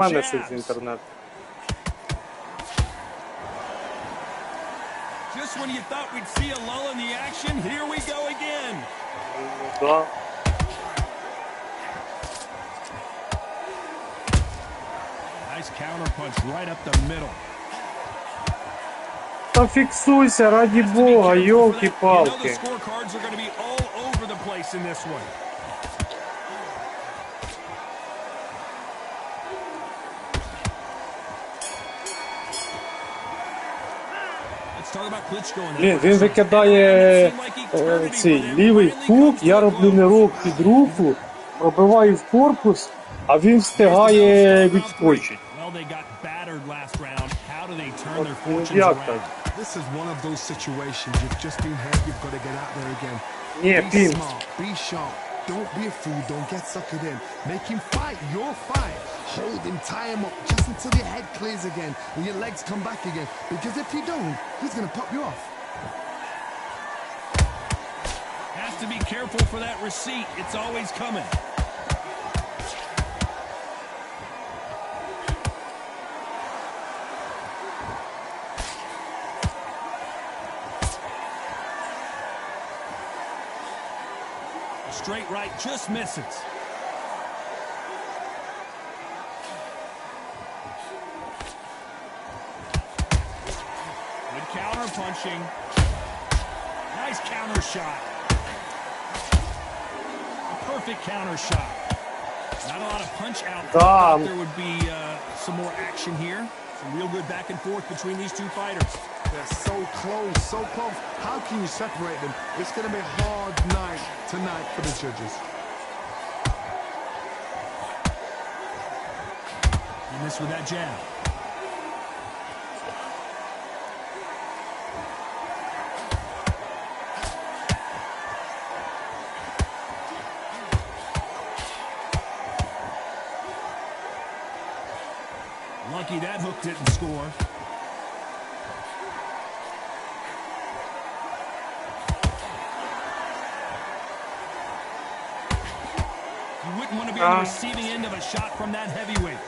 мене з інтернету. Just when you thought we'd see a lull in the action, here we go again. Да. Nice counter punch right up the middle. Та фіксуйся, раді Бога, йолки-палки. Блін, він викидає цей лівий хук, я роблю нирок під руку, пробиваю в корпус, а він встигає відскочити. От, як так? This is one of those situations you've just been hurt, you've got to get out there again. Yeah, be smart, be sharp, don't be a fool, don't get suckered in. Make him fight your fight. Hold him, tie him up just until your head clears again and your legs come back again. Because if you don't, he's going to pop you off. Has to be careful for that receipt. It's always coming. Straight right just misses. Good counter punching. Nice counter shot. A perfect counter shot. Not a lot of punch out. There would be some more action here. Some real good back and forth between these two fighters. They're so close, so close. How can you separate them? It's going to be a hard night tonight for the judges. You missed with that jab. Lucky that hook didn't score. You wouldn't want to be on the receiving end of a shot from that heavyweight.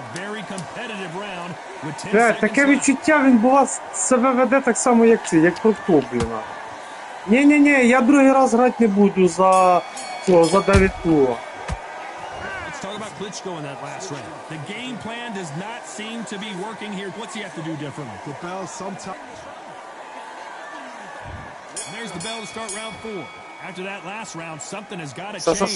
A very competitive round with 10 seconds таке left. відчуття, він була себе веде так само, як ці, як Прокопліна. Ні, я другий раз грати не буду за цього, за Давіду. Let's talk about Klitschko in that last round. The game plan does not seem to be working here. What's he have to do differently? The bell sometimes... And there's the bell to start round 4. After that last round, something has got to change.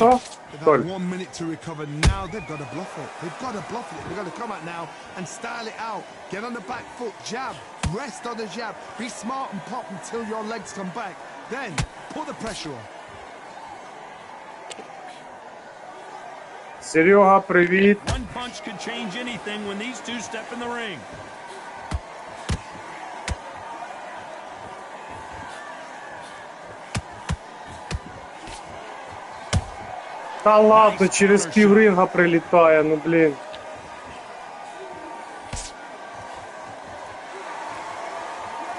They've had 1 minute to recover. Now they've got to bluff it. They've got to bluff it. They've got to come out now and style it out. Get on the back foot, jab, rest on the jab. Be smart and pop until your legs come back. Then put the pressure on. Серега, привіт. One punch could change anything when these two step in the ring. Та ладно, через півринга прилітає, ну блін.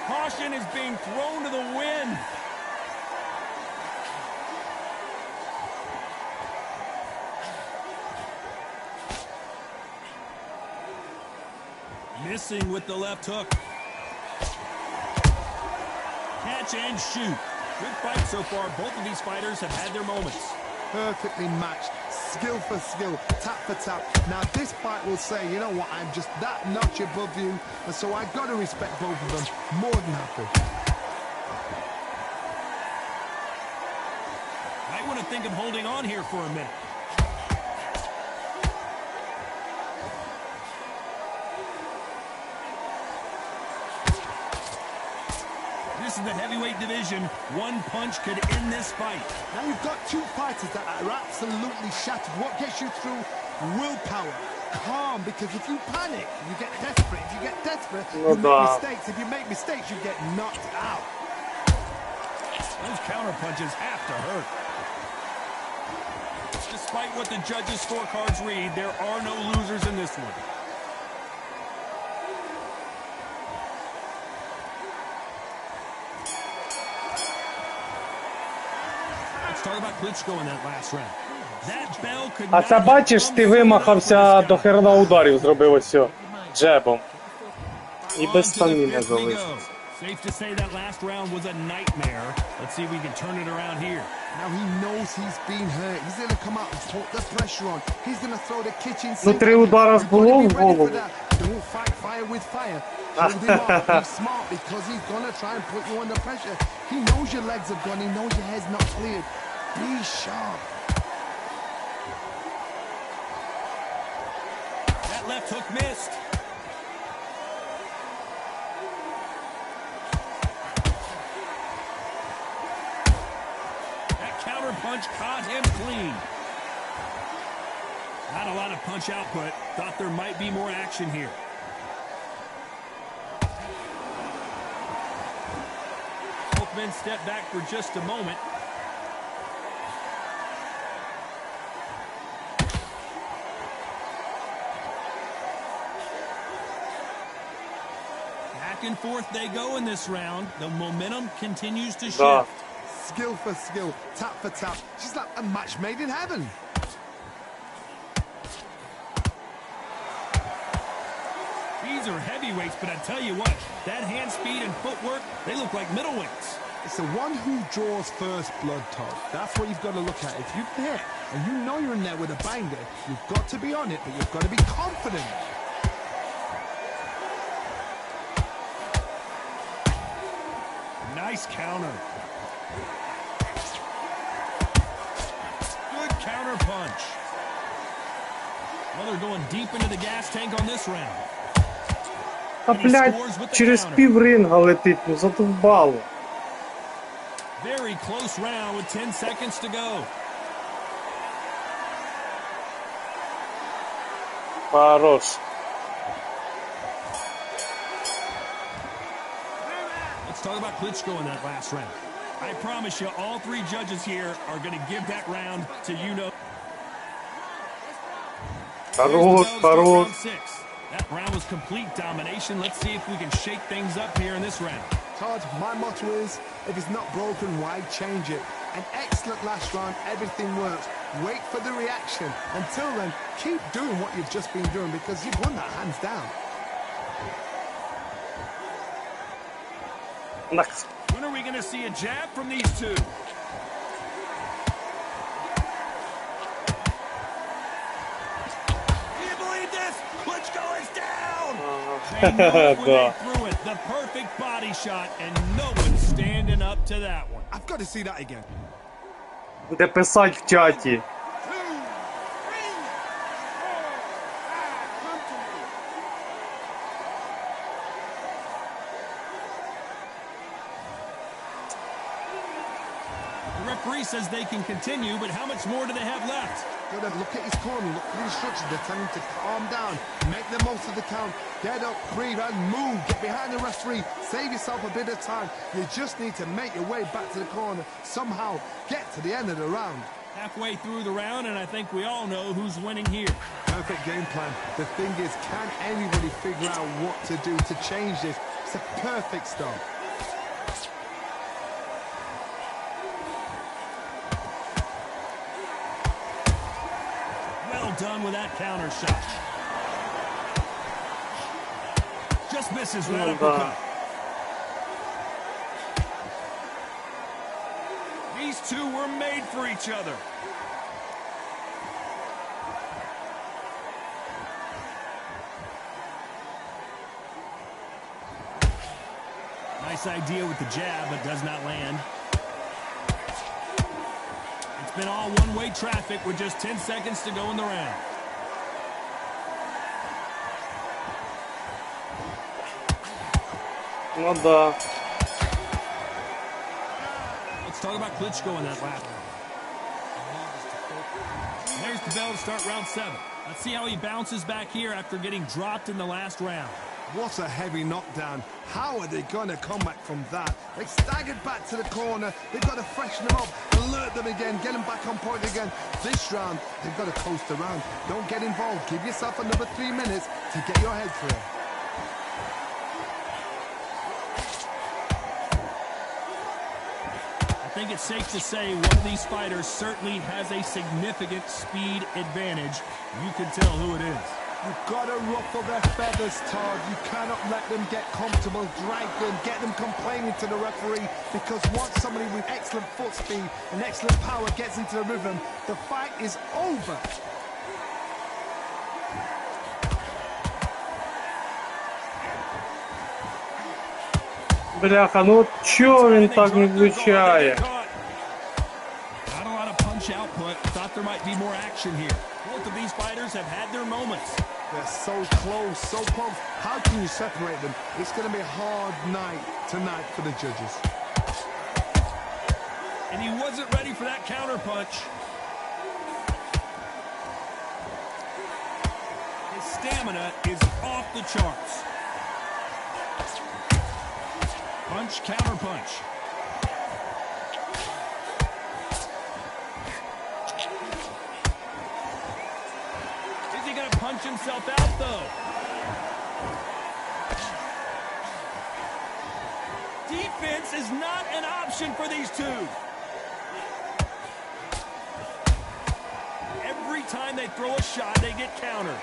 Caution is being thrown to the wind. Missing with the left hook. Catch and shoot. Good fight so far. Both of these fighters have had their moments. Perfectly matched, skill for skill, tap for tap. Now this fight will say, you know what, I'm just that notch above you, and so I got to respect both of them more than happy. Might want to think of holding on here for a minute. This is the heavyweight division. One punch could end this fight. Now you've got two fighters that are absolutely shattered. What gets you through? Willpower. Calm, because if you panic, you get desperate. If you get desperate, you make mistakes. If you make mistakes, you get knocked out. Those counter punches have to hurt. Despite what the judges' scorecards read, there are no losers in this one. Let's talk about Klitschko in that last round. That bell could А це not бачиш, have ти come soon enough вимахався for this до guy. херна ударів, зробив ось цього джебом. І On без to the стаміни fifth we go. залишився. Safe to say that last round was a nightmare. Let's see if we can turn it around here. Now he knows he's been hurt. He's going to come out and put the pressure on. He's going to throw the kitchen Ну, sink. 3 at you. удара ж You've було got to в be ready голову. for that. Don't fight fire with fire. Hold him up. Be smart because he's going to try and put you under pressure. He knows your legs have gone. He knows your head's not cleared. Be sharp. That left hook missed. That counter punch caught him clean. Not a lot of punch output. Thought there might be more action here. Both men step back for just a moment. Back and forth they go in this round. The momentum continues to shift. Да. Skill for skill. Tap for tap. She's like a match made in heaven. These are heavyweights, but I tell you what, that hand speed and footwork, they look like middleweights. It's the one who draws first blood, Todd. That's what you've got to look at. If you've hit and you know you're in there with a banger, you've got to be on it, but you've got to be confident. Nice counter. Good counter punch. Well, they're going deep into the gas tank on this round. Та, блядь, через пів ринга летить, ну задовбало. Very close round with 10 seconds to go. Хорош. Let's talk about Klitschko in that last round. I promise you, all three judges here are going to give that round to you-know. Хорош, хорош. Round 6. That round was complete domination. Let's see if we can shake things up here in this round. Todd, my motto is, if it's not broken, why change it? An excellent last round, everything works. Wait for the reaction. Until then, keep doing what you've just been doing because you've won that hands down. Накс. When are we going to see a jab from these two? Can you believe this? Klitschko is down! They know it when they threw it. The perfect body shot, and no one's standing up to that one. I've got to see that again. Буде писать в чаті. The referee says they can continue, but how much more do they have left? Got to look at his corner, look at the instructions. They're telling him to calm down, make the most of the count, get up, breathe, and move. Get behind the referee, save yourself a bit of time. You just need to make your way back to the corner, somehow get to the end of the round. Halfway through the round, and I think we all know who's winning here. Perfect game plan. The thing is, can anybody figure out what to do to change this? It's a perfect start. Well done with that counter shot. Just misses that uppercut. These two were made for each other. Nice idea with the jab, but does not land. It's been all one-way traffic with just 10 seconds to go in the round. Ну да. Let's talk about Klitschko in that last round. There's the bell to start round 7. Let's see how he bounces back here after getting dropped in the last round. What a heavy knockdown. How are they going to come back from that? They staggered back to the corner. They've got to freshen them up, alert them again, get them back on point again. This round, they've got to coast around. Don't get involved. Give yourself another 3 minutes to get your head clear. I think it's safe to say one of these fighters certainly has a significant speed advantage. You can tell who it is. You've got to ruffle their feathers, Todd. You cannot let them get comfortable, drag them, get them complaining to the referee, because once somebody with excellent foot speed and excellent power gets into the rhythm, the fight is over. Бляха, ну чого він так не влучає? Not a lot of punch output. Thought there might be more action here. Both of these fighters have had their moments. They're so close, so close. How can you separate them? It's going to be a hard night tonight for the judges. And he wasn't ready for that counter punch. His stamina is off the charts. Punch, counter punch. Is he going to punch himself out, though? Defense is not an option for these two. Every time they throw a shot, they get countered.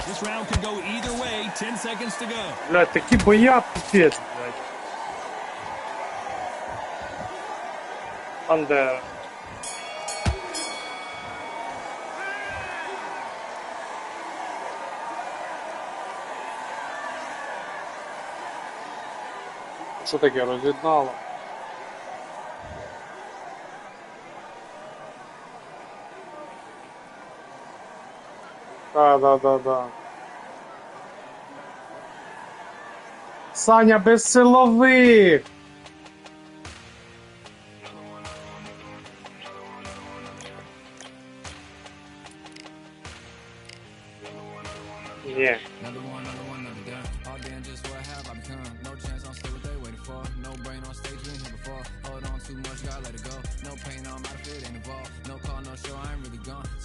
This round could go either way. 10 seconds to go. Блядь, такі боя піпець, блядь. Бандера. Що таке, роз'єднало? Да. Саня, без силових! Ні.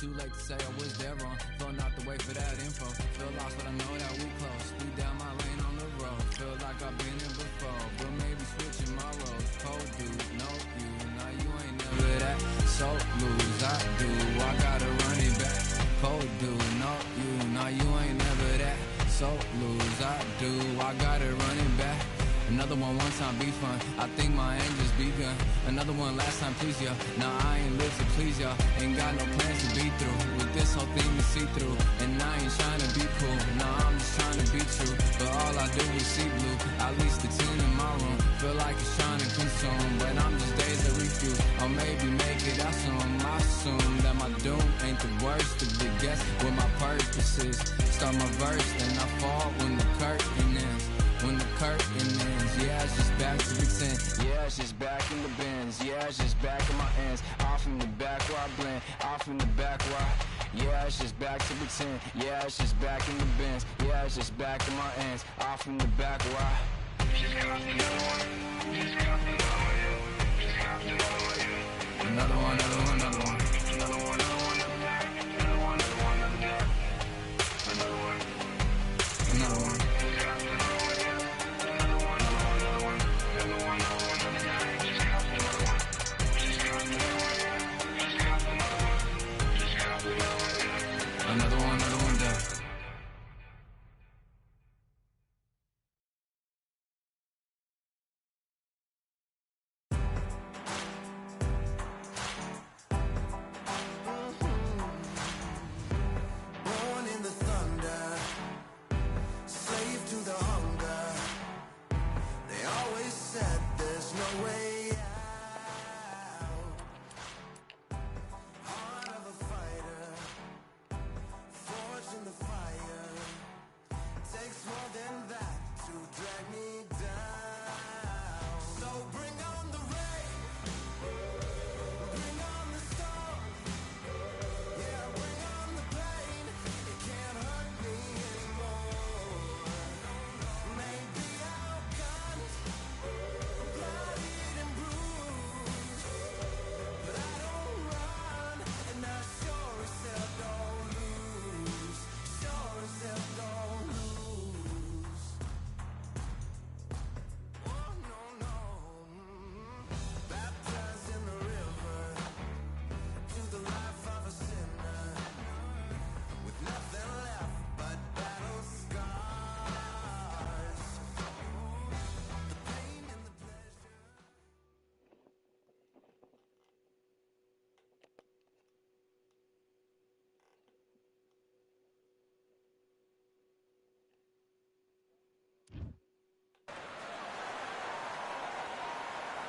Too late to say I was there wrong. Feel not the way for that info. Feel lost, but I know that we close. Speed down my lane on the road. Feel like I've been here before, but maybe switching my roles. Cold dude, no you. Now you ain't never that. So lose, I do. I gotta run it back. Cold dude, no you. Now you ain't never that. So lose, I do. I gotta run it back. Another one time be fun. I think my aim just begun. Another one last time please ya. Now I ain't live to please ya. Ain't got no plans to be through. With this whole thing to see through. And I ain't trying to be cool. Nah, I'm just trying to be true. But all I do is see blue. At least the tune in my room. Feel like it's trying to consume. But I'm just days to refuse. Or maybe make it out soon. I assume that my doom ain't the worst. To be guess what my purpose is. Start my verse, then I fall when the curtain ends. When the curtain ends, yeah, it's just back to pretend. Yeah, it's just back in the bins. Yeah, it's just back in my ends. Off in the back where I blend. Off in the back where I... Yeah, it's just back to pretend. Yeah, it's just back in the bins. Yeah, it's just back in my ends. Off in the back where I... Another one.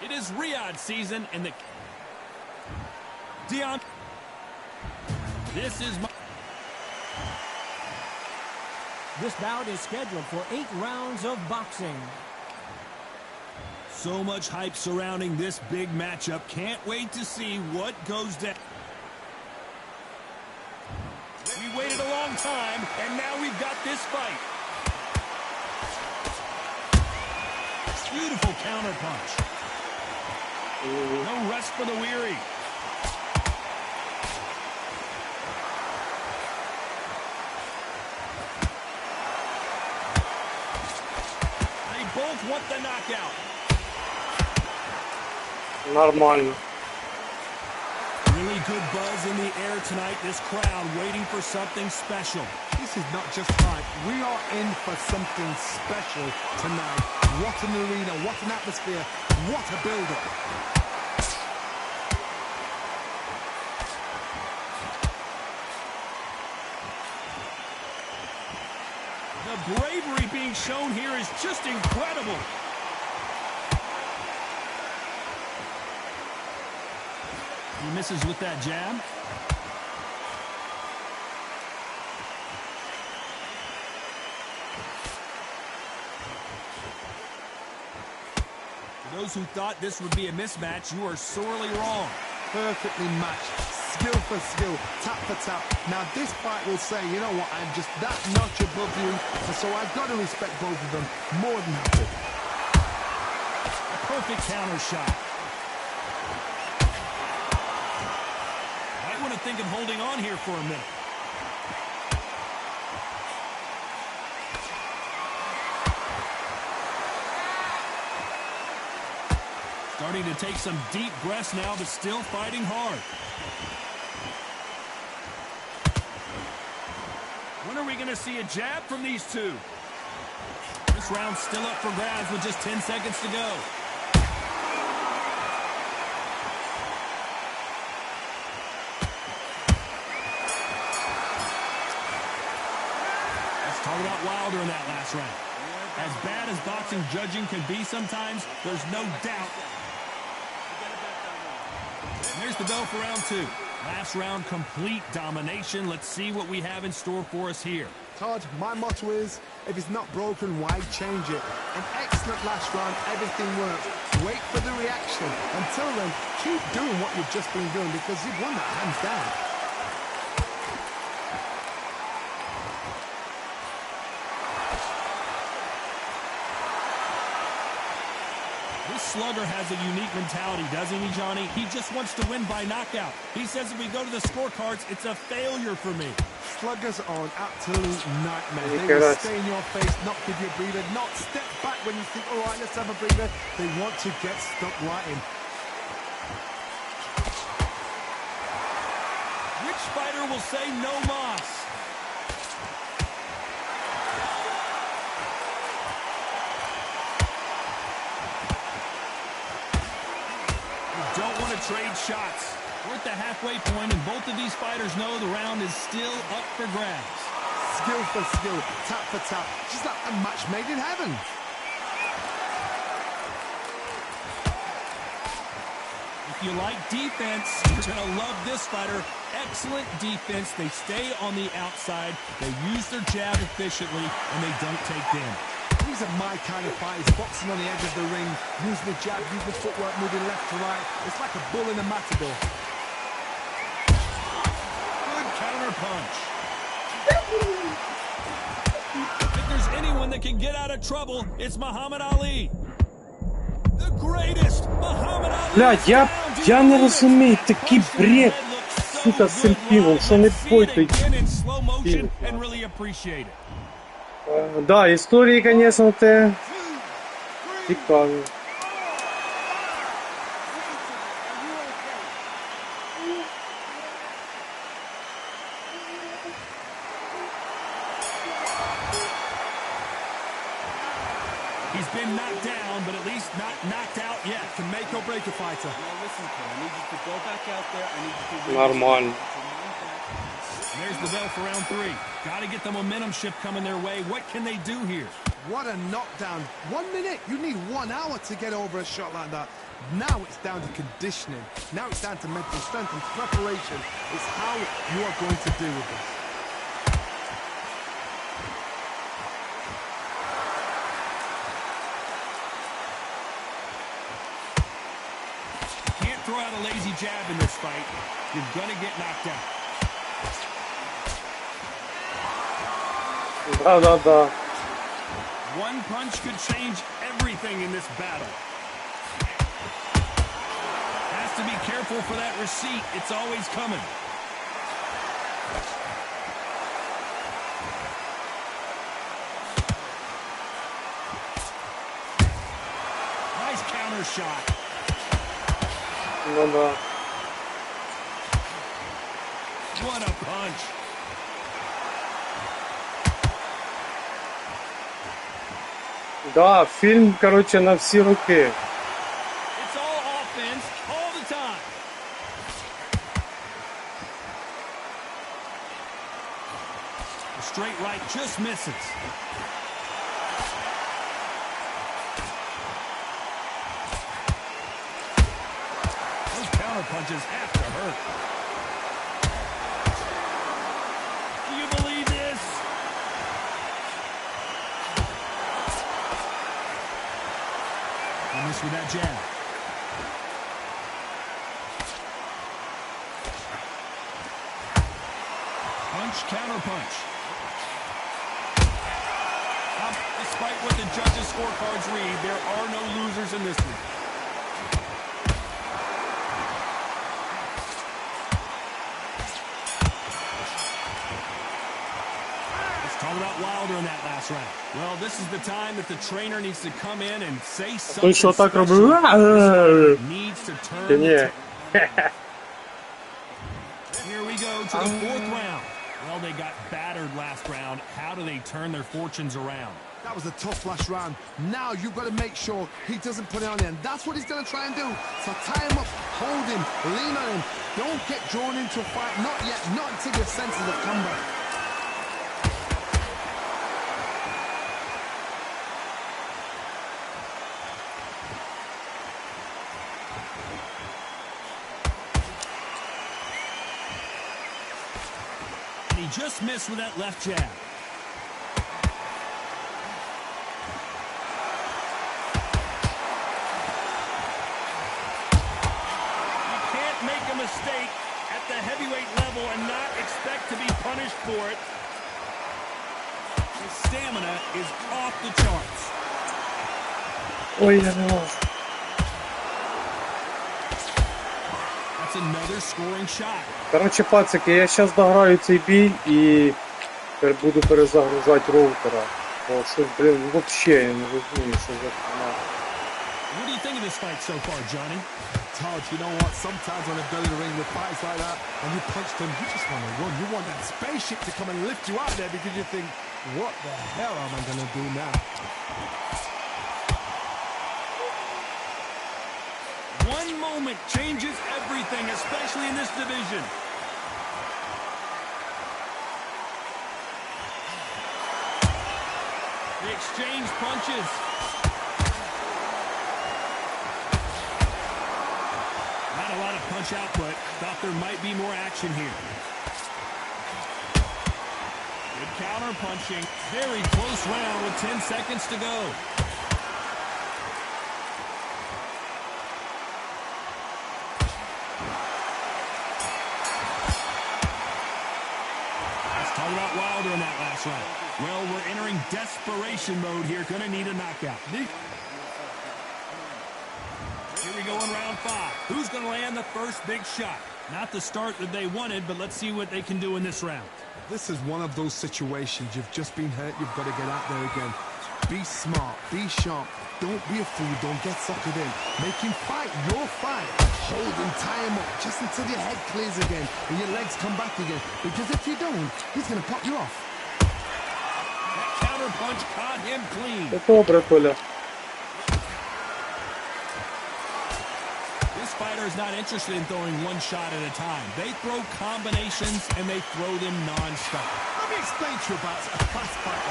It is Riyadh season, and the Dion. This is my. This bout is scheduled for 8 rounds of boxing. So much hype surrounding this big matchup. Can't wait to see what goes down. We waited a long time, and now we've got this fight. Beautiful counter punch. No rest for the weary. They both want the knockout. Нормально. Really good buzz in the air tonight. This crowd waiting for something special. This is not just hype. We are in for something special tonight. What an arena, what an atmosphere, what a build-up. The bravery being shown here is just incredible. He misses with that jab. For those who thought this would be a mismatch, you are sorely wrong. Perfectly matched, skill for skill, tap for tap. Now this fight will say, you know what, I'm just that notch above you, and so I've got to respect both of them more than happy. A perfect counter shot. Might want to think of holding on here for a minute. Starting to take some deep breaths now, but still fighting hard. When are we going to see a jab from these two? This round's still up for grabs with just 10 seconds to go. Let's talk about Wilder in that last round. As bad as boxing judging can be sometimes, there's no doubt. There's the bell for round 2. Last round, complete domination. Let's see what we have in store for us here. Todd, my motto is, if it's not broken, why change it? An excellent last round, everything worked. Wait for the reaction. Until then, keep doing what you've just been doing because you've won that hands down. This slugger has a unique mentality, doesn't he, Johnny? He just wants to win by knockout. He says if we go to the scorecards, it's a failure for me. Sluggers are an absolute nightmare. They will stay in your face, not give you a breather, not step back when you think, all right, let's have a breather. They want to get stuck right in. Which fighter will say no mas? Don't want to trade shots. We're at the halfway point, and both of these fighters know the round is still up for grabs. Skill for skill, tap for tap, just like a match made in heaven. If you like defense, you're going to love this fighter. Excellent defense. They stay on the outside. They use their jab efficiently, and they don't take damage. These are my kind of fighters, boxing on the edge of the ring, using the jab, using the footwork, moving left to right. It's like a bull in a matador. Good counter punch. If there's anyone that can get out of trouble, it's Muhammad Ali. The greatest, Muhammad Ali. Блядь, я не розумію, такий бред, сука, з цим півом, що не пой той пів. Да, історії, звісно, те цікаві. He's been knocked down, but at least not knocked out yet. Can make or break a fighter. Listen, I need you to go back out there. I need you to Нормально. There's the bell for round 3. Got to get the momentum shift coming their way. What can they do here? What a knockdown. 1 minute. You need 1 hour to get over a shot like that. Now it's down to conditioning. Now it's down to mental strength and preparation. It's how you are going to deal with this. Can't throw out a lazy jab in this fight. You're gonna get knocked out. Да. One punch could change everything in this battle. Has to be careful for that receipt. It's always coming. Nice counter shot. Да. What a punch. Да, фільм, короче, на всі роки. It's all offense all the time. The straight right just misses. Those counter punches have to hurt. Do you believe this? Miss with that jab. Punch, counter punch. Despite what the judges' scorecards read, there are no losers in this one. Talk about Wilder in that last round. Well, this is the time that the trainer needs to come in and say something що так special. робив? This fighter needs to turn Ні. the Here we go to the 4th round. Well, they got battered last round. How do they turn their fortunes around? That was a tough last round. Now you've got to make sure he doesn't put it on the end. That's what he's going to try and do. So tie him up, hold him, lean on him. Don't get drawn into a fight. Not yet. Not until your senses have come back. He just missed with that left jab. You can't make a mistake at the heavyweight level and not expect to be punished for it. His stamina is off the charts. Ой, я не можу. That's another scoring shot. Короче, пацики, я зараз дограю цей бій і тепер буду перезагружати роутера. Бо щось, блін, вообще я не розумію, що за фігня. What do you think of this fight so far, Johnny? Todd, you know what? Sometimes when they're building a ring with fights like that, and you punch them, you just want to run. You want that spaceship to come and lift you out there because you think, what the hell am I going to do now? One moment changes everything, especially in this division. They exchange punches. Not a lot of punch output. Thought there might be more action here. Good counter punching. Very close round with 10 seconds to go. Talk about Wilder in that last round. Well, we're entering desperation mode here. Gonna need a knockout. Here we go in round 5. Who's gonna land the first big shot? Not the start that they wanted, but let's see what they can do in this round. This is one of those situations. You've just been hurt. You've got to get out there again. Be smart. Be sharp. Don't be a fool. Don't get suckered in. Make him fight your fight. Hold him, tie him up, just until your head clears again and your legs come back again. Because if you don't, he's going to pop you off. That counter punch caught him clean. Добре, Толя. This fighter is not interested in throwing one shot at a time. They throw combinations and they throw them non-stop. Let me explain to you about a fast fight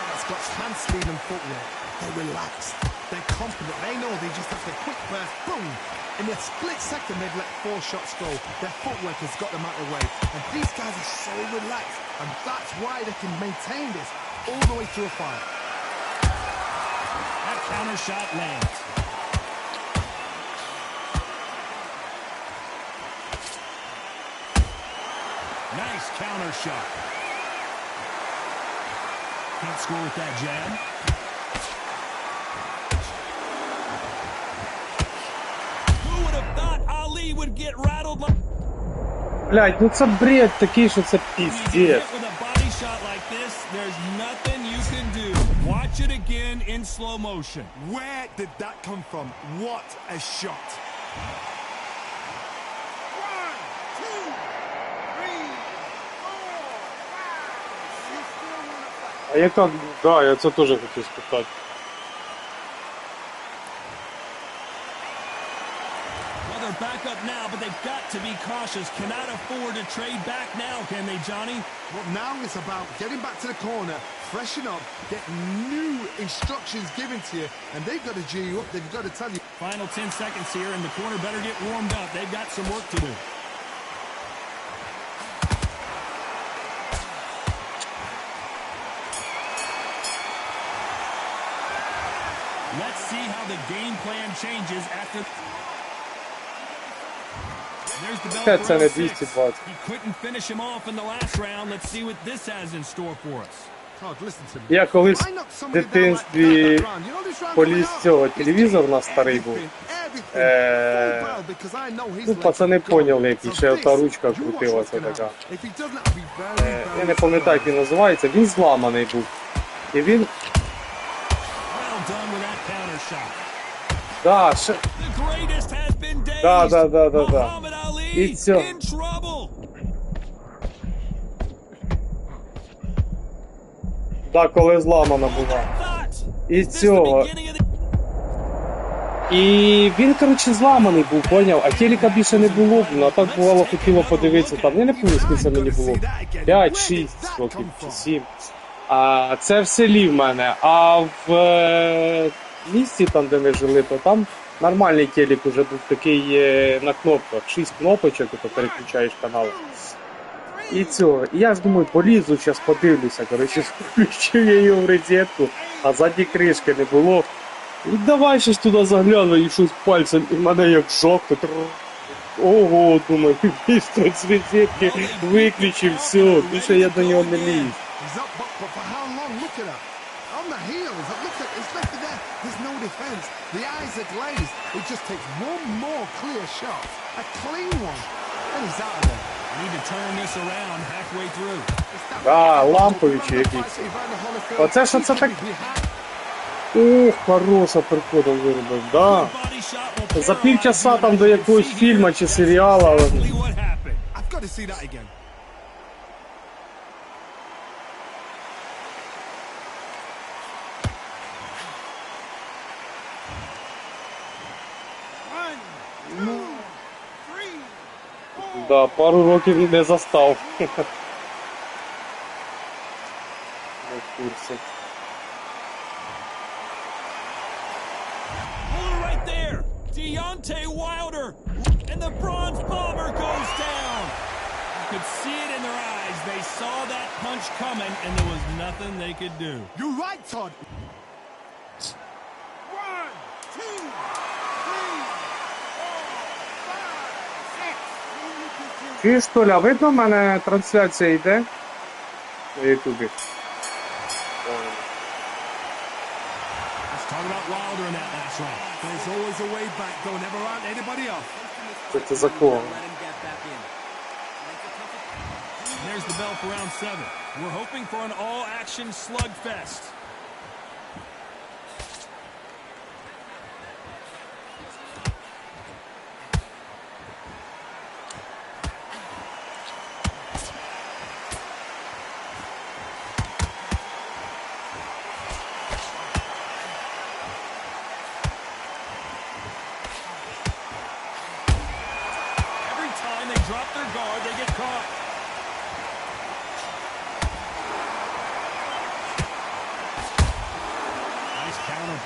that's got hand speed and footwork. They're relaxed, they're confident, they know they just have to quick burst, boom. In a split second, they've let 4 shots go. Their footwork has got them out of the way. And these guys are so relaxed, and that's why they can maintain this all the way through a fight. That counter shot lands. Nice counter shot. Can't score with that jab. Who would have thought Ali would get rattled like Блядь, ну це бред такий, що це when you get піздець. hit with a body shot like this, there's nothing you can do. Watch it again in slow motion. Where did that come from? What a shot. 1, 2, 3, 4, 5. А яка, да, я це теж хотів спитати. Well, they're back up now, but they've got to be cautious. Cannot afford to trade back now, can they, Johnny? Well, now it's about getting back to the corner, freshen up, get new instructions given to you, and they've got to G you up. They've got to tell you. Final 10 seconds here, and the corner better get warmed up. They've got some work to do. Let's see how the game plan changes after. There's the bell Це for не round 6. 220. He couldn't finish him off in the last round. Let's see what this has in store for us. Todd, listen to me. Я колись I knocked в somebody down like дитинстві that round. You know this round поліз coming out? цього, телевізор у нас старий був. Everything, full barrel, because I know he's Ну, like пацани God. поняли, як So ще ота this, ручка you watch крутилася what's gonna така. happen. If he doesn't, I'll be very, Я very не пам'ятаю, як він називається, він зламаний був. І він, Well done with that counter shot. да, ще, The greatest has been dazed. Да. Muhammad Ali І все. in trouble. да, коли зламана була. Thoughts. І Is this the цього. beginning of the... І він, коротше, зламаний був, поняв, а телека більше не було, а так бувало, хотіло подивитися, там, я не пам'ятаю, скільки це мені було, 5-6 років чи 7. А це в селі в мене, а в місті, там, де ми жили, то там нормальний телек уже був такий на кнопках, 6 кнопочок, і то переключаєш канал. І цього, і я ж думаю, полізу, зараз подивлюся, коротше, включив я його в розетку, а ззаді кришки не було. І давай щось туди загляну і щось пальцем, і мене як жовто. Ого, думаю, бістро з розетки виключив, все, більше я до нього не ліз. He's up, but for how long? Look at that. On the heels, look at it's left there. There's no defense. The eyes are glazed. It just takes one more clear shot, a clean one, and he's out of there. Need to turn this around halfway through. Да, ламповичі якісь. Оце що це так? Ох, хороша приходом виробив, да. Body shot will За paralyze півчаса you. там до якогось фільму чи серіалу. Exactly what happened. I've got to see that again. Да, пару років не застав. Не в курсі. Hold it right there. Deontay Wilder. And the bronze bomber goes down. You could see it in their eyes. They saw that punch coming, and there was nothing they could do. You're right, Todd. 1, 2, 3, 4, 5, 6. Чуєш, Толя, видно в мене трансляція йде на Ютубі? Let's talk about Wilder in that last round. There's always a way back. Don't ever run anybody off. Це за кого? Let him get back in. There's the bell for round 7. We're hoping for an all-action slugfest.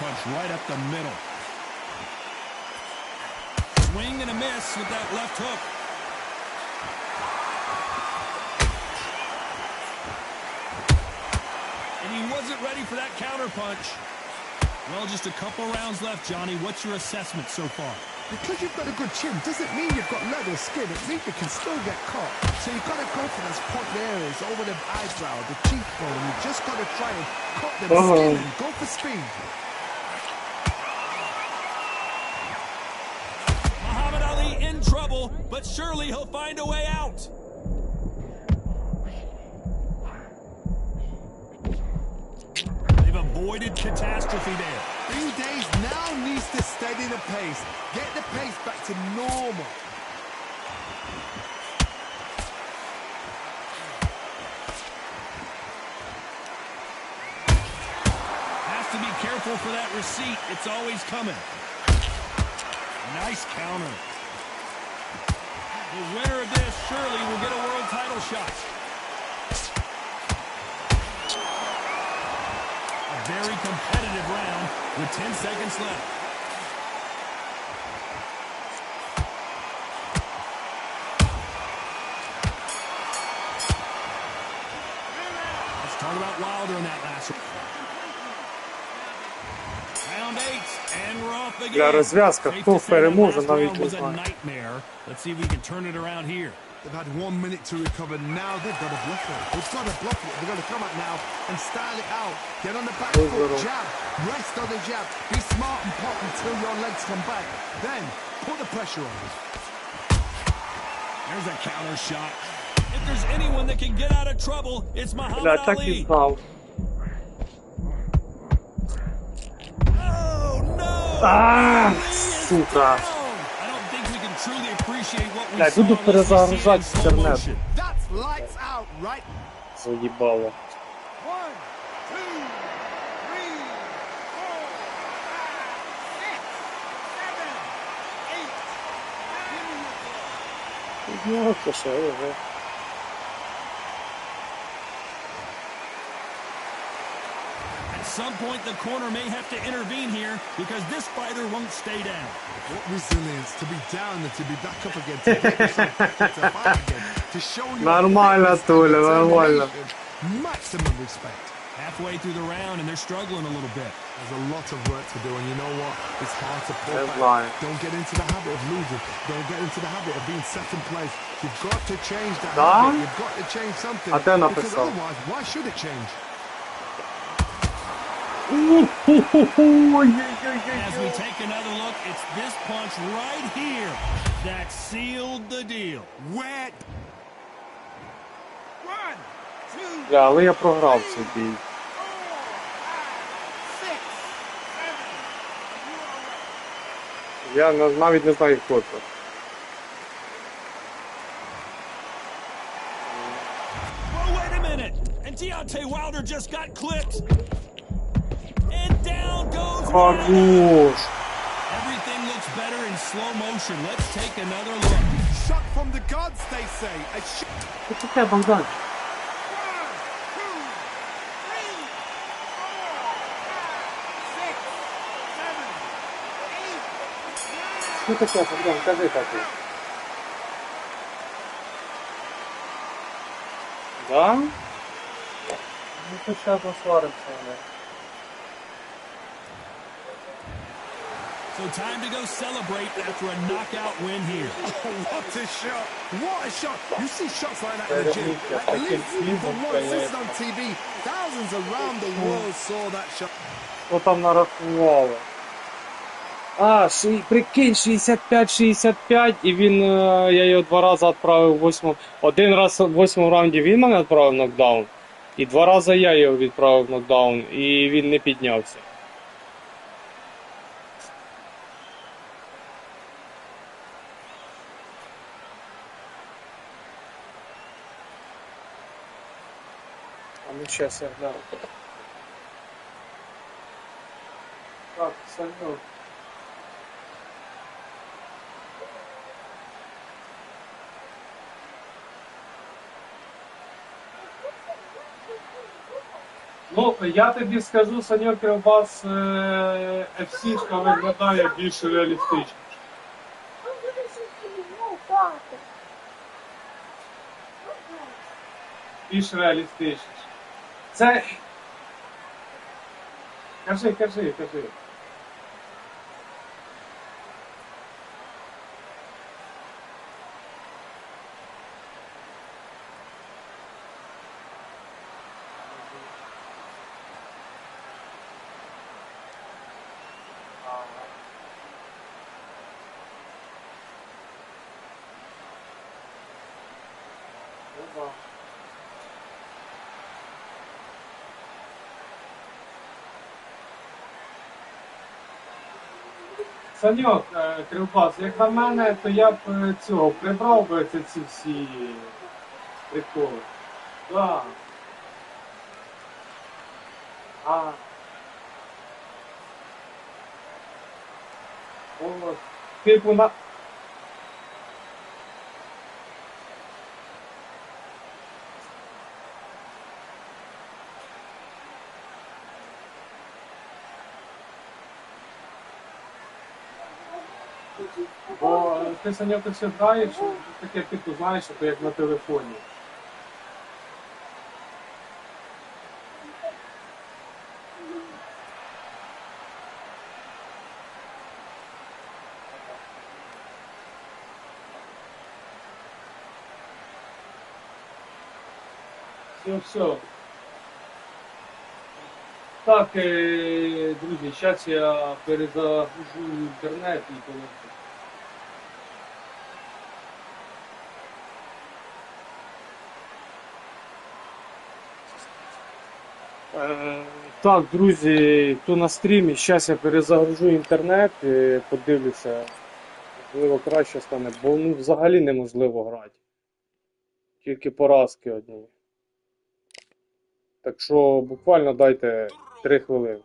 punch right up the middle. Swing and a miss with that left hook. And he wasn't ready for that counter punch. Well, just a couple rounds left, Johnny. What's your assessment so far? Because you've got a good chin doesn't mean you've got leather skin. It means you can still get caught. So you've got to go for those point areas over the eyebrow, the cheekbone. You've just got to try and cut them skin and go for speed. Muhammad Ali in trouble, but surely he'll find a way out. They've avoided catastrophe there. 3 days now needs to steady the pace. Get the pace back to normal. Has to be careful for that receipt. It's always coming. Nice counter. The winner of this surely will get a world title shot. A very competitive round with 10 seconds left. Let's talk about Wilder in that last one. Round 8, and we're off again. Для розв'язка, Safe хто to say that переможе, last навіть round не was a знаю. nightmare. Let's see if we can turn it around here. They've had 1 minute to recover. Now they've got to bluff it. They've got to bluff it. They've got to come out now and style it out. Get on the back foot, jab. Rest on the jab. Be smart and pop until your legs come back. Then put the pressure on. There's a counter shot. If there's anyone that can get out of trouble, it's Muhammad Бля, так і Ali. знав. Oh no! А, Ali is сука. down. I don't think we can truly appreciate what we Бля, saw буду unless we see it in перезагружати slow інтернет. motion. That's lights out, right? Заїбало. 1, 2, 3, 4, 5, 6, 7, 8. Ну, це що, вже. At some point, the corner may have to intervene here because this fighter won't stay down. What resilience to be down and to be back up again, to get yourself back into the fight again, to show your Нормально, fitness and Туля, нормально. determination. Maximum respect. Halfway through the round, and they're struggling a little bit. There's a lot of work to do, and you know what? It's hard to pull That's back. lying. Don't get into the habit of losing. Don't get into the habit of being second place. You've got to change that Да? habit. You've got to change something. А де Because написав? otherwise, why should it change? As we take another look, it's this punch right here that sealed the deal. Wet. 1, 2, Бля, але я програв цей бій. 4, 5, 6, 7. Я навіть не знаю, хто це. Well, wait a minute. And Deontay Wilder just got clipped. And down goes Wilder. Хорош! Everything looks better in slow motion. Let's take another look. Shot from the gods, they say. A shot. Що таке, Богдан? 1, 2, 3, 4, 5, 6, 7, 8, 9. Що таке, Богдан? Кажи таке. Да? Ну, то зараз насваримося, не? So time to go celebrate after a knockout win here. What a shot! What a shot! You see shots like that in the gym. At least for once, this is on TV. Thousands around the world saw that shot. Що там нарахували? А, прикинь, 65-65, і він, я його 2 рази відправив в 8. Один раз в 8 раунді він мене відправив в нокдаун, і 2 рази я його відправив в нокдаун, і він не піднявся. А ну сейчас я гляну. Так, Саню. Ну, я тобі скажу, Саньок Кривбас FC-шка виглядає більш реалістично. Більш реалістично. Це... Кажи. Саньок, Кривбас, як на мене, то я б цього прибрав би ці всі приколи. Да. О, типу на... Бо ти, Саньок, все граєш, таке типу, знаєш, то як на телефоні. Все. Так, друзі, зараз я перезагружу інтернет і повернусь. Так, друзі, то на стрімі, зараз я перезагружу інтернет, подивлюся, можливо краще стане, бо ну, взагалі неможливо грати. Тільки поразки одні. Так що буквально дайте 3 хвилини.